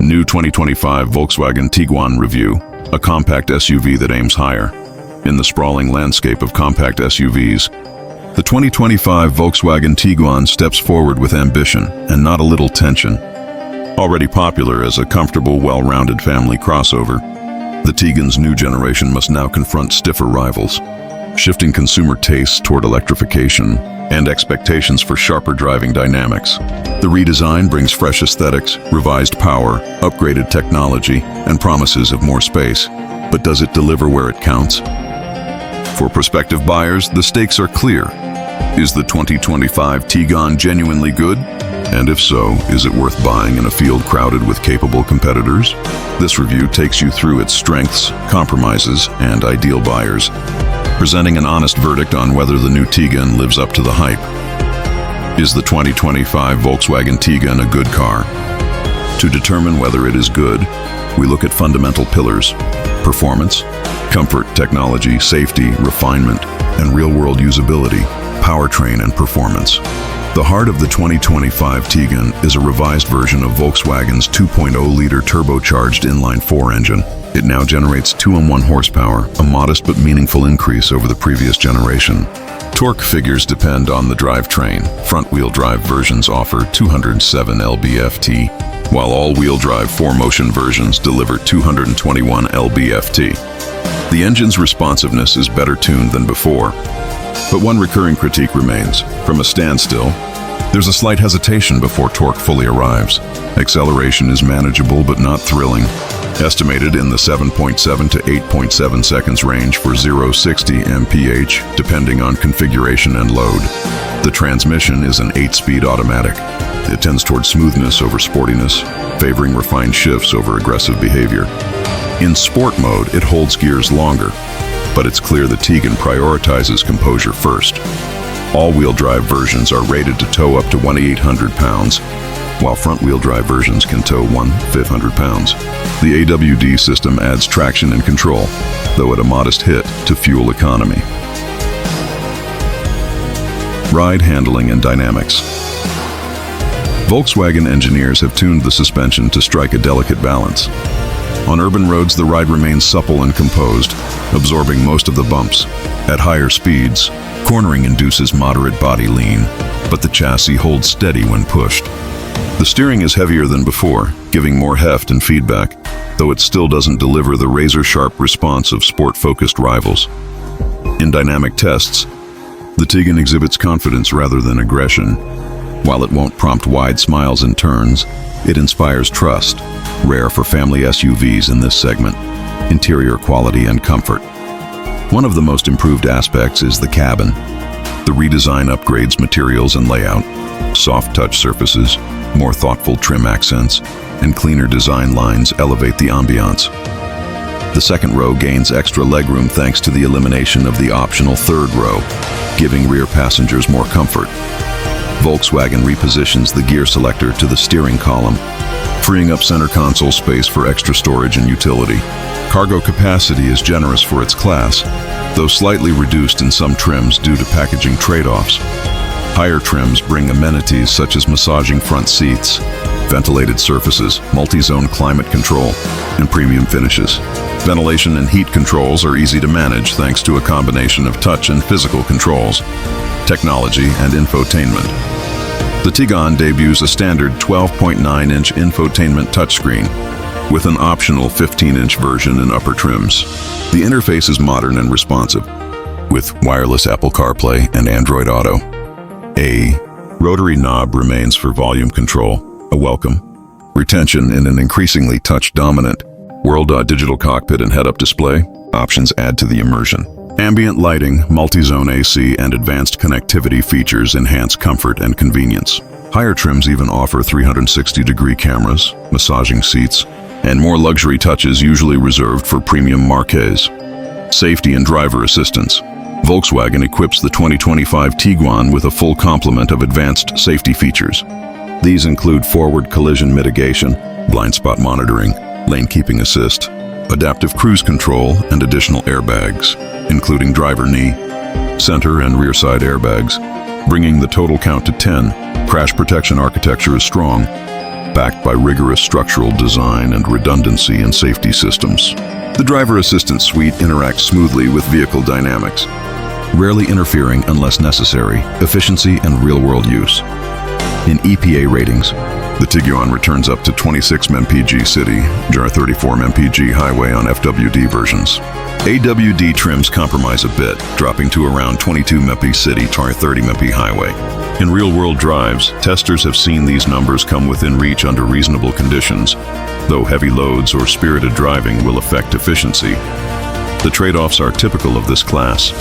New 2025 Volkswagen Tiguan review, a compact SUV that aims higher. In the sprawling landscape of compact SUVs, the 2025 Volkswagen Tiguan steps forward with ambition and not a little tension. Already popular as a comfortable, well-rounded family crossover, the Tiguan's new generation must now confront stiffer rivals, shifting consumer tastes toward electrification and expectations for sharper driving dynamics. The redesign brings fresh aesthetics, revised power, upgraded technology, and promises of more space. But does it deliver where it counts? For prospective buyers, the stakes are clear. Is the 2025 Tiguan genuinely good? And if so, is it worth buying in a field crowded with capable competitors? This review takes you through its strengths, compromises, and ideal buyers, presenting an honest verdict on whether the new Tiguan lives up to the hype. Is the 2025 Volkswagen Tiguan a good car? To determine whether it is good, we look at fundamental pillars: performance, comfort, technology, safety, refinement, and real-world usability, powertrain and performance. The heart of the 2025 Tiguan is a revised version of Volkswagen's 2.0-liter turbocharged inline-4 engine. It now generates 201 horsepower, a modest but meaningful increase over the previous generation. Torque figures depend on the drivetrain. Front-wheel drive versions offer 207 lb-ft, while all-wheel drive 4Motion versions deliver 221 lb-ft. The engine's responsiveness is better tuned than before. But one recurring critique remains. From a standstill, there's a slight hesitation before torque fully arrives. Acceleration is manageable but not thrilling, estimated in the 7.7 to 8.7 seconds range for 0-60 mph, depending on configuration and load. The transmission is an 8-speed automatic. It tends toward smoothness over sportiness, favoring refined shifts over aggressive behavior. In sport mode, it holds gears longer, but it's clear the Tiguan prioritizes composure first. All-wheel drive versions are rated to tow up to 2,800 pounds, while front-wheel drive versions can tow 1,500 pounds. The AWD system adds traction and control, though at a modest hit to fuel economy. Ride handling and dynamics. Volkswagen engineers have tuned the suspension to strike a delicate balance. On urban roads, the ride remains supple and composed, absorbing most of the bumps. At higher speeds, cornering induces moderate body lean, but the chassis holds steady when pushed. The steering is heavier than before, giving more heft and feedback, though it still doesn't deliver the razor-sharp response of sport-focused rivals. In dynamic tests, the Tiguan exhibits confidence rather than aggression. While it won't prompt wide smiles in turns, it inspires trust, rare for family SUVs in this segment. Interior quality and comfort. One of the most improved aspects is the cabin. The redesign upgrades materials and layout, soft touch surfaces, more thoughtful trim accents, and cleaner design lines elevate the ambiance. The second row gains extra legroom thanks to the elimination of the optional third row, giving rear passengers more comfort. Volkswagen repositions the gear selector to the steering column, freeing up center console space for extra storage and utility. Cargo capacity is generous for its class, though slightly reduced in some trims due to packaging trade-offs. Higher trims bring amenities such as massaging front seats, ventilated surfaces, multi-zone climate control, and premium finishes. Ventilation and heat controls are easy to manage thanks to a combination of touch and physical controls, technology, and infotainment. The Tiguan debuts a standard 12.9-inch infotainment touchscreen, with an optional 15-inch version in upper trims. The interface is modern and responsive, with wireless Apple CarPlay and Android Auto. A rotary knob remains for volume control, a welcome. Retention in an increasingly touch-dominant world. Digital cockpit and head-up display options add to the immersion. Ambient lighting, multi-zone AC, and advanced connectivity features enhance comfort and convenience. Higher trims even offer 360-degree cameras, massaging seats, and more luxury touches usually reserved for premium marques. Safety and driver assistance. Volkswagen equips the 2025 Tiguan with a full complement of advanced safety features. These include forward collision mitigation, blind spot monitoring, lane keeping assist, adaptive cruise control, and additional airbags, including driver knee, center and rear side airbags, bringing the total count to 10. Crash protection architecture is strong, backed by rigorous structural design and redundancy in safety systems. The driver assistance suite interacts smoothly with vehicle dynamics, rarely interfering unless necessary, efficiency and real-world use. In EPA ratings, the Tiguan returns up to 26 mpg city, jar 34 mpg highway on FWD versions. AWD trims compromise a bit, dropping to around 22 mpg city, tar 30 mpg highway. In real-world drives, testers have seen these numbers come within reach under reasonable conditions, though heavy loads or spirited driving will affect efficiency. The trade-offs are typical of this class.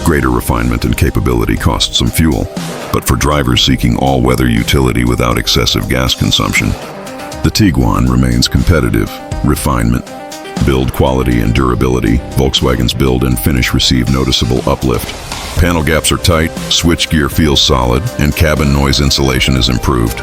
Greater refinement and capability cost some fuel, but for drivers seeking all-weather utility without excessive gas consumption, the Tiguan remains competitive. Refinement, build quality and durability. Volkswagen's build and finish receive noticeable uplift. Panel gaps are tight, switchgear feels solid, and cabin noise insulation is improved.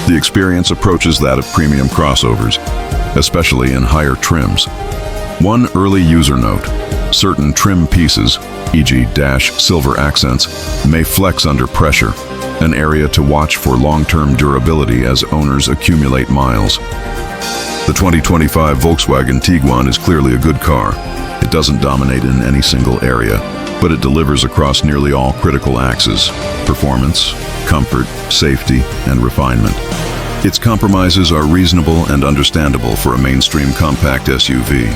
The experience approaches that of premium crossovers, especially in higher trims. One early user note: certain trim pieces, e.g. dash silver accents, may flex under pressure, an area to watch for long-term durability as owners accumulate miles. The 2025 Volkswagen Tiguan is clearly a good car. It doesn't dominate in any single area, but it delivers across nearly all critical axes: performance, comfort, safety, and refinement. Its compromises are reasonable and understandable for a mainstream compact SUV.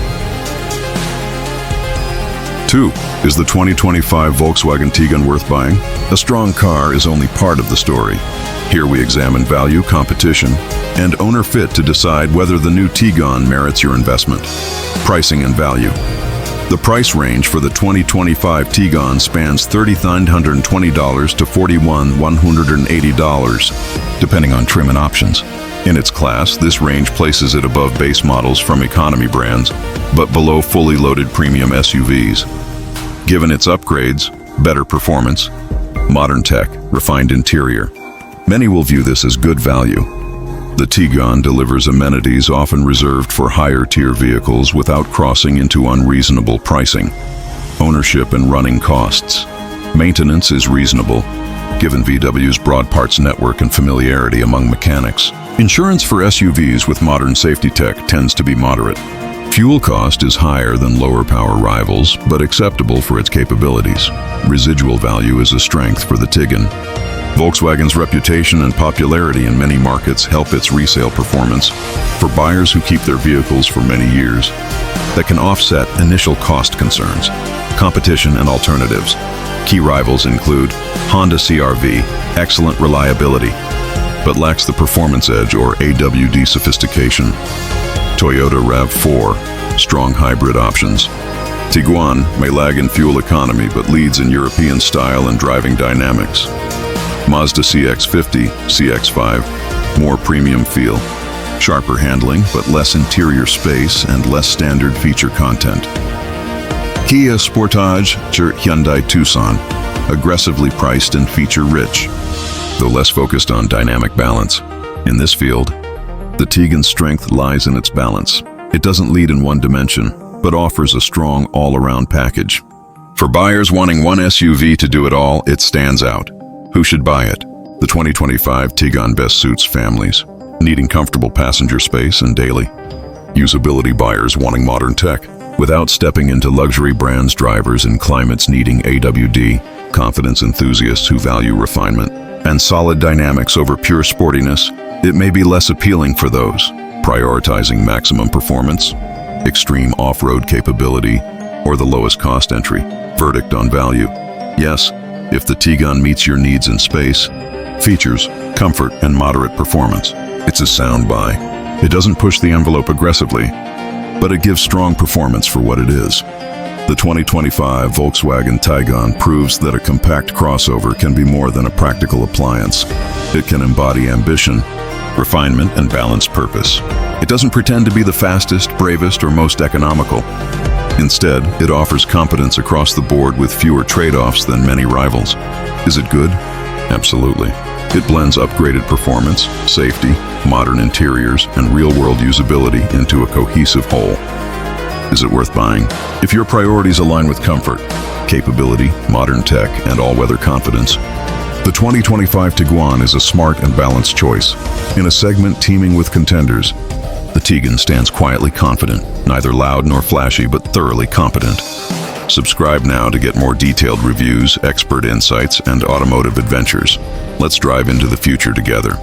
2. Is the 2025 Volkswagen Tiguan worth buying? A strong car is only part of the story. Here we examine value, competition, and owner fit to decide whether the new Tiguan merits your investment. Pricing and value. The price range for the 2025 Tiguan spans $3,920 to $41,180, depending on trim and options. In its class, this range places it above base models from economy brands, but below fully loaded premium SUVs. Given its upgrades, better performance, modern tech, refined interior, many will view this as good value. The Tiguan delivers amenities often reserved for higher-tier vehicles without crossing into unreasonable pricing. Ownership and running costs. Maintenance is reasonable, given VW's broad parts network and familiarity among mechanics. Insurance for SUVs with modern safety tech tends to be moderate. Fuel cost is higher than lower power rivals, but acceptable for its capabilities. Residual value is a strength for the Tiguan. Volkswagen's reputation and popularity in many markets help its resale performance for buyers who keep their vehicles for many years. That can offset initial cost concerns. Competition and alternatives. Key rivals include Honda CR-V, excellent reliability, but lacks the performance edge or AWD sophistication. Toyota RAV4, strong hybrid options. Tiguan may lag in fuel economy but leads in European style and driving dynamics. Mazda CX-50, CX-5, more premium feel. Sharper handling but less interior space and less standard feature content. Kia Sportage, Hyundai Tucson, aggressively priced and feature-rich, though less focused on dynamic balance. In this field, the Tiguan's strength lies in its balance. It doesn't lead in one dimension, but offers a strong all-around package. For buyers wanting one SUV to do it all, it stands out. Who should buy it? The 2025 Tiguan best suits families needing comfortable passenger space and daily usability, buyers wanting modern tech without stepping into luxury brands, drivers in climates needing AWD, confidence enthusiasts who value refinement and solid dynamics over pure sportiness. It may be less appealing for those prioritizing maximum performance, extreme off-road capability, or the lowest cost entry. Verdict on value: yes, if the Tiguan meets your needs in space, features, comfort, and moderate performance, it's a sound buy. It doesn't push the envelope aggressively, but it gives strong performance for what it is. The 2025 Volkswagen Tiguan proves that a compact crossover can be more than a practical appliance. It can embody ambition, refinement, and balanced purpose. It doesn't pretend to be the fastest, bravest, or most economical. Instead, it offers competence across the board with fewer trade-offs than many rivals. Is it good? Absolutely. It blends upgraded performance, safety, modern interiors, and real-world usability into a cohesive whole. Is it worth buying? If your priorities align with comfort, capability, modern tech, and all-weather confidence, the The 2025 Tiguan is a smart and balanced choice. In a segment teeming with contenders, the Tiguan stands quietly confident, neither loud nor flashy, but thoroughly competent. Subscribe now to get more detailed reviews, expert insights, and automotive adventures. Let's drive into the future together.